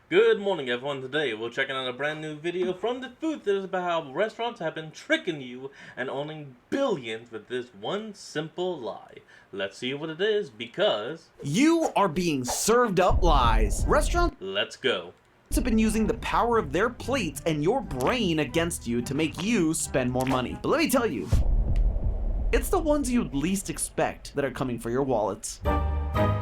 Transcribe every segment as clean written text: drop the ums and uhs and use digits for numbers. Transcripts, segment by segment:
Good morning, everyone. Today we're checking out a brand new video from the Food Theaters about how restaurants have been tricking you and owning billions with this one simple lie. Let's see what it is because You are being served up lies. Restaurants let's go. have been using the power of their plates and your brain against you to make you spend more money. But let me tell you, it's the ones you'd least expect that are coming for your wallets.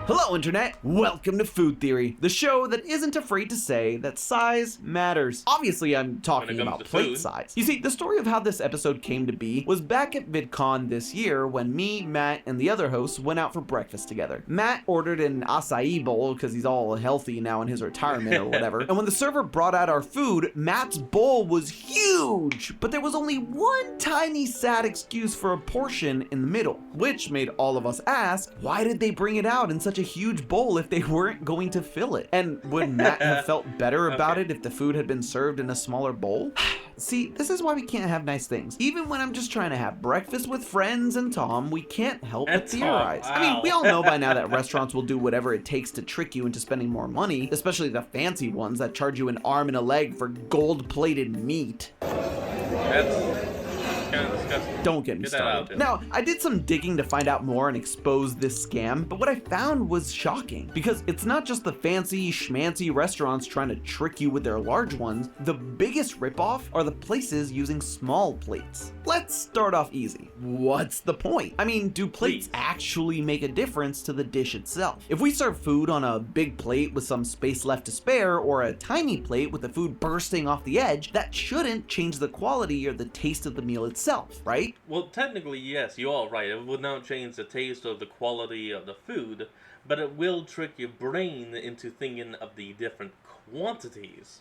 Hello, Internet! Welcome to Food Theory, the show that isn't afraid to say that size matters. Obviously, I'm talking comes about to plate food. size. You see, the story of how this episode came to be was back at VidCon this year when me, Matt, and the other hosts went out for breakfast together. Matt ordered an acai bowl because he's all healthy now in his retirement or whatever. And when the server brought out our food, Matt's bowl was huge, but there was only one tiny sad excuse for a portion in the middle, which made all of us ask, why did they bring it out in such a huge bowl if they weren't going to fill it? And would Matt have felt better about it if the food had been served in a smaller bowl? See, this is why we can't have nice things. Even when I'm just trying to have breakfast with friends and Tom, we can't help but theorize. Tom, I mean, wow. we all know by now that restaurants will do whatever it takes to trick you into spending more money, especially the fancy ones that charge you an arm and a leg for gold-plated meat. That's kind of disgusting. Don't get me Get that out, started. Bill. Now, I did some digging to find out more and expose this scam, but what I found was shocking because it's not just the fancy schmancy restaurants trying to trick you with their large ones. The biggest ripoff are the places using small plates. Let's start off easy. What's the point? I mean, do plates Please. actually make a difference to the dish itself? If we serve food on a big plate with some space left to spare or a tiny plate with the food bursting off the edge, that shouldn't change the quality or the taste of the meal itself, right? Well, technically, yes, you are right. It would not change the taste or the quality of the food, but it will trick your brain into thinking of the different quantities.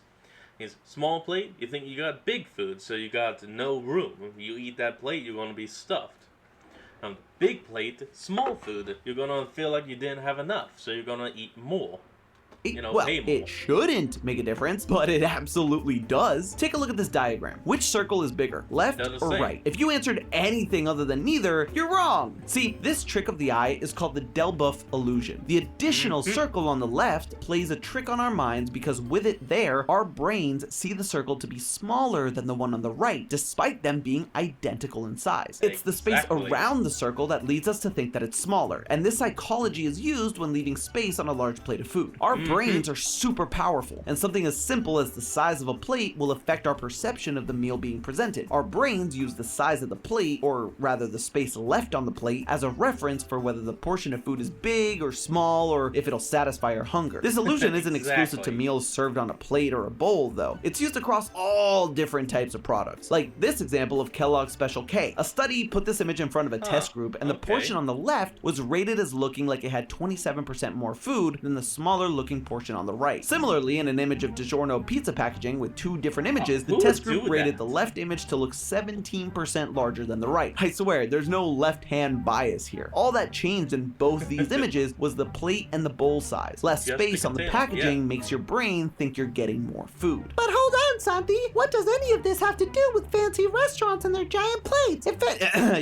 It's small plate, you think you got big food, so you got no room. You eat that plate, you're going to be stuffed. Big plate, small food, you're going to feel like you didn't have enough, so you're going to eat more. Well, pay more. it shouldn't make a difference, but it absolutely does. Take a look at this diagram. Which circle is bigger, left They're the or same. right? If you answered anything other than neither, you're wrong. See, this trick of the eye is called the Delboeuf illusion. The additional circle on the left plays a trick on our minds because with it there, our brains see the circle to be smaller than the one on the right, despite them being identical in size. It's the space Exactly. around the circle that leads us to think that it's smaller, and this psychology is used when leaving space on a large plate of food. Our brains are super powerful, and something as simple as the size of a plate will affect our perception of the meal being presented. Our brains use the size of the plate, or rather the space left on the plate, as a reference for whether the portion of food is big or small, or if it'll satisfy our hunger. This illusion isn't exclusive to Exactly. meals served on a plate or a bowl, though. It's used across all different types of products. Like this example of Kellogg's Special K. A study put this image in front of a test group, and the okay. portion on the left was rated as looking like it had 27% more food than the smaller looking portion on the right. Similarly, in an image of DiGiorno pizza packaging with two different images, the who test would do group rated that? the left image to look 17% larger than the right. I swear, there's no left-hand bias here. All that changed in both these images was the plate and the bowl size. Less Just the space on the container, packaging yeah. makes your brain think you're getting more food. But hold on, Santi. What does any of this have to do with fancy restaurants and their giant plates?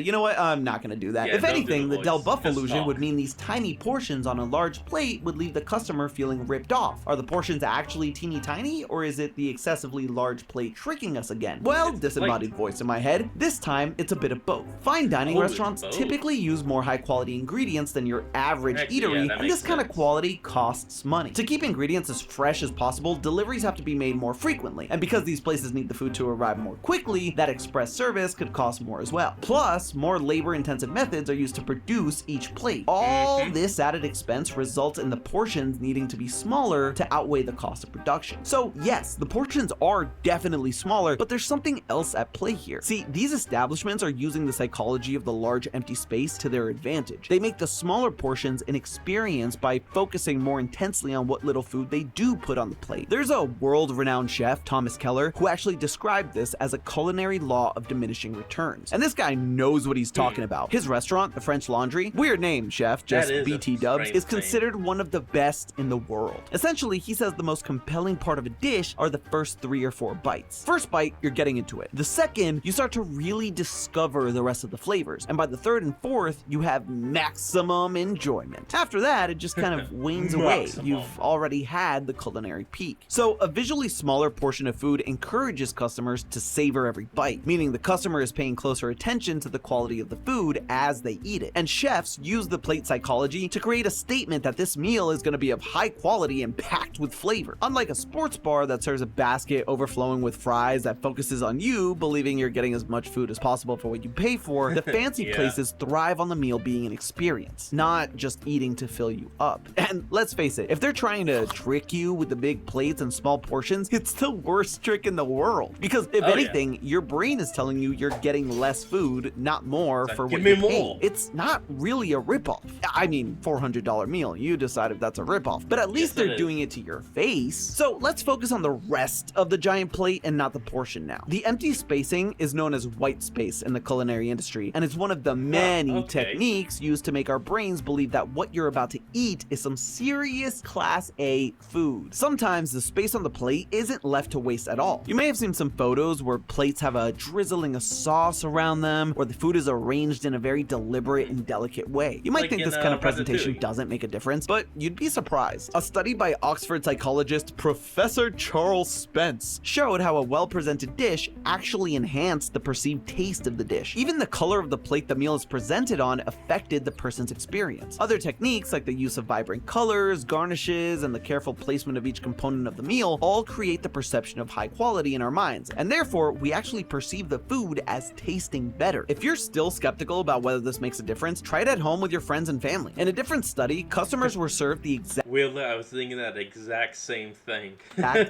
You know what? I'm not gonna do that. Yeah, If don't do anything, the the voice. Delboeuf Just illusion talk. would mean these tiny portions on a large plate would leave the customer feeling ripped off. Are the portions actually teeny tiny, or is it the excessively large plate tricking us again? Well, It's disembodied voice in my head. This time, it's a bit of both. Fine dining Oh, it's restaurants both. typically use more high quality ingredients than your average Heck yeah, eatery, that and makes this kind of sense. quality costs money. To keep ingredients as fresh as possible, deliveries have to be made more frequently, and because these places need the food to arrive more quickly, that express service could cost more as well. Plus, more labor-intensive methods are used to produce each plate. All this added expense results in the portions needing to be smaller to outweigh the cost of production. So yes, the portions are definitely smaller, but there's something else at play here. See, these establishments are using the psychology of the large empty space to their advantage. They make the smaller portions an experience by focusing more intensely on what little food they do put on the plate. There's a world-renowned chef, Thomas Dennis Keller, who actually described this as a culinary law of diminishing returns. And this guy knows what he's talking about. His restaurant, the French Laundry, weird name, chef, just BT dubs, is considered one of the best in the world. Essentially, he says the most compelling part of a dish are the first 3 or 4 bites. First bite, you're getting into it. The second, you start to really discover the rest of the flavors. And by the third and fourth, you have maximum enjoyment. After that, it just kind of wanes away. You've already had the culinary peak. So a visually smaller portion of food encourages customers to savor every bite, meaning the customer is paying closer attention to the quality of the food as they eat it. And chefs use the plate psychology to create a statement that this meal is going to be of high quality and packed with flavor. Unlike a sports bar that serves a basket overflowing with fries that focuses on you believing you're getting as much food as possible for what you pay for, the fancy places thrive on the meal being an experience, not just eating to fill you up. And let's face it, if they're trying to trick you with the big plates and small portions, it's the worst trick in the world. Because if anything, your brain is telling you you're getting less food, not more, for what you pay. It's not really a ripoff. I mean, $400 meal, you decide if that's a ripoff, but at least they're doing it to your face. So let's focus on the rest of the giant plate and not the portion now. The empty spacing is known as white space in the culinary industry, and it's one of the many techniques used to make our brains believe that what you're about to eat is some serious class A food. Sometimes the space on the plate isn't left to waste at all. You may have seen some photos where plates have a drizzling of sauce around them, or the food is arranged in a very deliberate and delicate way. You might think this kind of presentation doesn't make a difference, but you'd be surprised. A study by Oxford psychologist Professor Charles Spence showed how a well-presented dish actually enhanced the perceived taste of the dish. Even the color of the plate the meal is presented on affected the person's experience. Other techniques, like the use of vibrant colors, garnishes, and the careful placement of each component of the meal, all create the perception of high quality in our minds, and therefore we actually perceive the food as tasting better. If you're still skeptical about whether this makes a difference, try it at home with your friends and family. In a different study, customers were served the exact I was thinking that exact same thing.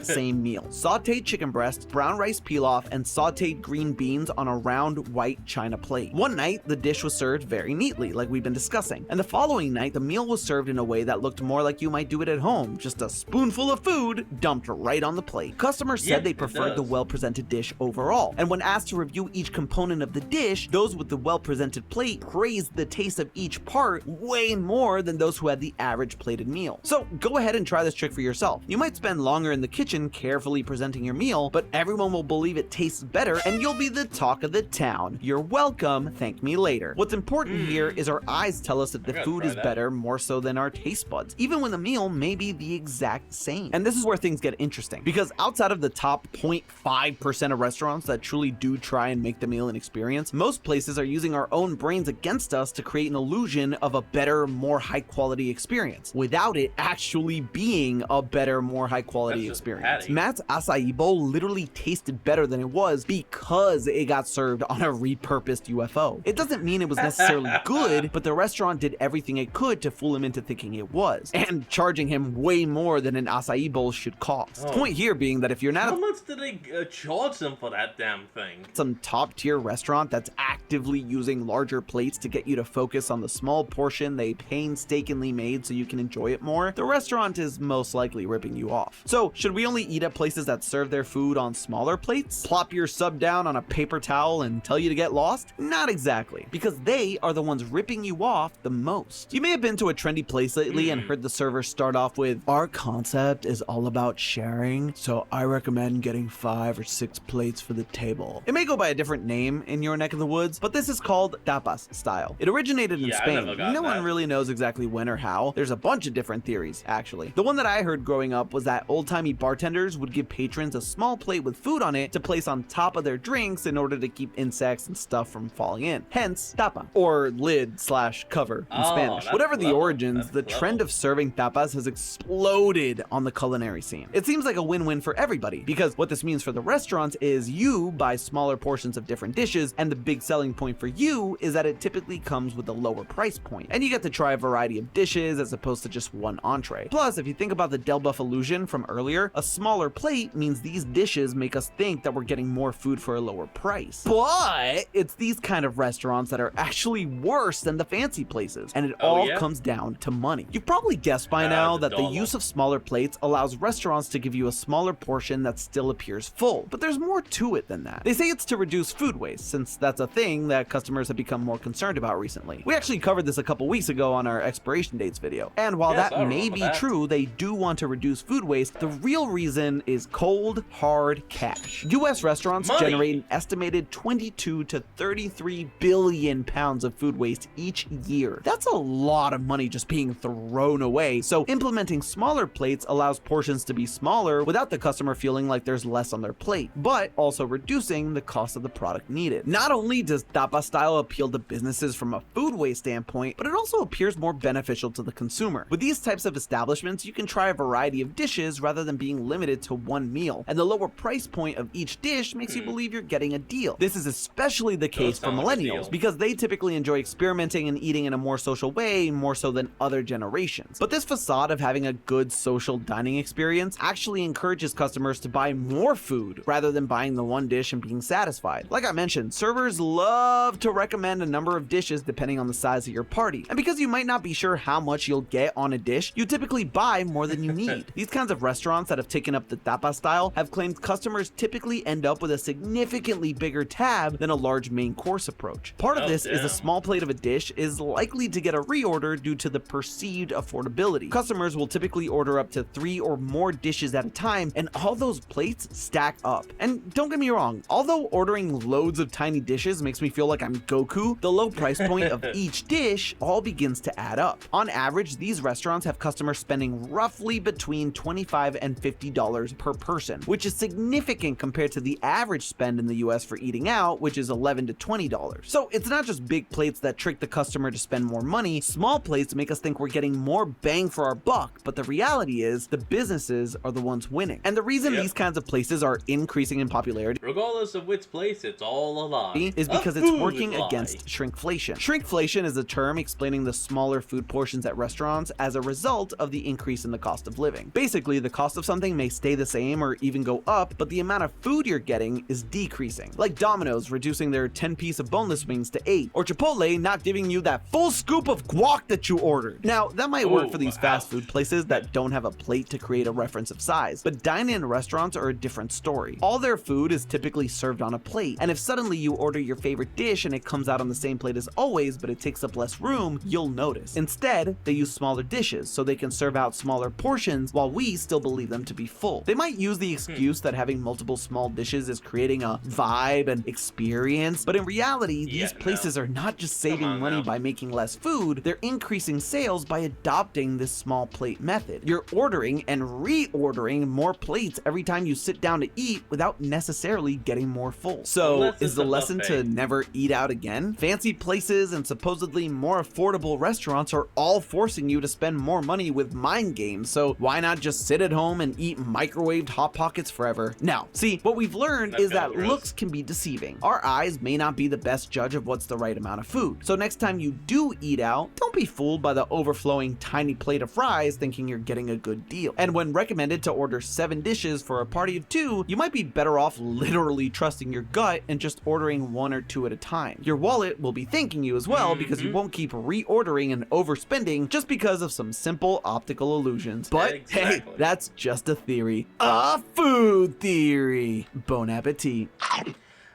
same meal. Sauteed chicken breast, brown rice pilaf, and sauteed green beans on a round white china plate. One night, the dish was served very neatly, like we've been discussing, and the following night, the meal was served in a way that looked more like you might do it at home, just a spoonful of food dumped right on the plate. Customers said they preferred the well-presented dish overall, and when asked to review each component of the dish, those with the well-presented plate praised the taste of each part way more than those who had the average plated meal. So go ahead and try this trick for yourself. You might spend longer in the kitchen carefully presenting your meal, but everyone will believe it tastes better and you'll be the talk of the town. You're welcome, thank me later. What's important here is our eyes tell us that the food is better more so than our taste buds, even when the meal may be the exact same. And this is where things get interesting, because outside of the top 0.5% of restaurants that truly do try and make the meal an experience, most places are using our own brains against us to create an illusion of a better, more high quality experience, without it actually being a better, more high quality experience. Matt's acai bowl literally tasted better than it was because it got served on a repurposed UFO. It doesn't mean it was necessarily good, but the restaurant did everything it could to fool him into thinking it was, and charging him way more than an acai bowl should cost. Point here being that if you're not how much did they charge them for that damn thing? Some top tier restaurant that's actively using larger plates to get you to focus on the small portion they painstakingly made so you can enjoy it more, the restaurant is most likely ripping you off. So should we only eat at places that serve their food on smaller plates? Plop your sub down on a paper towel and tell you to get lost? Not exactly, because they are the ones ripping you off the most. You may have been to a trendy place lately and heard the server start off with, "Our concept is all about sharing, so I recommend getting 5 or 6 plates for the table." It may go by a different name in your neck of the woods, but this is called tapas style. It originated in Spain. No one really knows exactly when or how. There's a bunch of different theories, actually. The one that I heard growing up was that old-timey bartenders would give patrons a small plate with food on it to place on top of their drinks in order to keep insects and stuff from falling in. Hence, tapa, or lid/cover in Spanish. Whatever the origins, the trend of serving tapas has exploded on the culinary scene. It seems like a win-win for everybody, because what this means for the restaurants is you buy smaller portions of different dishes, and the big selling point for you is that it typically comes with a lower price point, and you get to try a variety of dishes as opposed to just one entree. Plus, if you think about the Del Buff illusion from earlier, a smaller plate means these dishes make us think that we're getting more food for a lower price. But it's these kind of restaurants that are actually worse than the fancy places, and it all comes down to money. You've probably guessed by now that the use of smaller plates allows restaurants to give you a smaller portion that still appears full. But there's more to it than that. They say it's to reduce food waste, since that's a thing that customers have become more concerned about recently. We actually covered this a couple weeks ago on our expiration dates video. And while Yes, I that may remember be that. true, they do want to reduce food waste, the real reason is cold, hard cash. US restaurants Money. generate an estimated 22 to 33 billion pounds of food waste each year. That's a lot of money just being thrown away. So implementing smaller plates allows portions to be smaller without the customer feeling like there's less on their plate, but also reducing the cost of the product needed. Not only does tapa style appeal to businesses from a food waste standpoint, but it also appears more beneficial to the consumer. With these types of establishments, you can try a variety of dishes rather than being limited to one meal, and the lower price point of each dish makes you believe you're getting a deal. This is especially the case for sound like a millennials deal. because they typically enjoy experimenting and eating in a more social way, more so than other generations. But this facade of having a good social dining experience actually encourages customers to buy more food rather than buying the one dish and being satisfied. Like I mentioned, servers love to recommend a number of dishes depending on the size of your party. And because you might not be sure how much you'll get on a dish, you typically buy more than you need. These kinds of restaurants that have taken up the tapa style have claimed customers typically end up with a significantly bigger tab than a large main course approach. Part of Oh, this is damn. a small plate of a dish is likely to get a reorder due to the perceived affordability. Customers will typically order up to 3 or more dishes at a time, and all those plates stack up. And don't get me wrong, although ordering loads of tiny dishes makes me feel like I'm Goku, the low price point of each dish all begins to add up. On average, these restaurants have customers spending roughly between $25 and $50 per person, which is significant compared to the average spend in the US for eating out, which is $11 to $20. So it's not just big plates that trick the customer to spend more money, small plates make us think we're getting more bang for our buck, but the reality is the businesses are the ones winning. And the reason Yep. these kinds of places are increasing in popularity Regardless of which place, it's all a lie. is A because it's food working lie. against shrinkflation. Shrinkflation is a term explaining the smaller food portions at restaurants as a result of the increase in the cost of living. Basically, the cost of something may stay the same or even go up, but the amount of food you're getting is decreasing. Like Domino's reducing their 10-piece of boneless wings to 8, or Chipotle not giving you that full scoop of guac that you ordered. Now, that might work for these fast food places that don't have a plate to create a reference of size, but dine-in restaurants are a different story. All their food is typically served on a plate, and if suddenly you order your favorite dish and it comes out on the same plate as always, but it takes up less room, you'll notice. Instead, they use smaller dishes so they can serve out smaller portions while we still believe them to be full. They might use the excuse that having multiple small dishes is creating a vibe and experience, but in reality, these places are not just saving on money now. by making less food, they're increasing sales by adopting this small plate method. You're ordering and reordering more plates every time you sit down to eat without necessarily getting more full. So, Unless is it's the a lesson to buffet. never eat out again? Fancy places and supposedly more affordable restaurants are all forcing you to spend more money with mind games, so why not just sit at home and eat microwaved Hot Pockets forever? Now, see, what we've learned That's is that kinda gross. looks can be deceiving. Our eyes may not be the best judge of what's the right amount of food. So next time you do eat out, don't be fooled by the overflowing tiny plate of fries thinking you're getting a good deal. And when recommended to order 7 dishes for a party of 2, you might be better off literally trusting your gut and just ordering 1 or 2 at a time. Your wallet will be thanking you as well because you won't keep reordering and overspending just because of some simple optical illusions. But hey, Exactly. that's just a theory. A food theory. Bon appetit.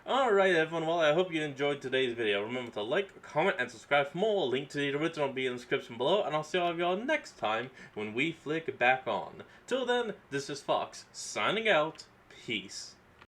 Alright everyone, well I hope you enjoyed today's video. Remember to like, comment, and subscribe for more. Link to the original will be in the description below, and I'll see all of y'all next time when we flick back on. Till then, this is Fox, signing out. Peace.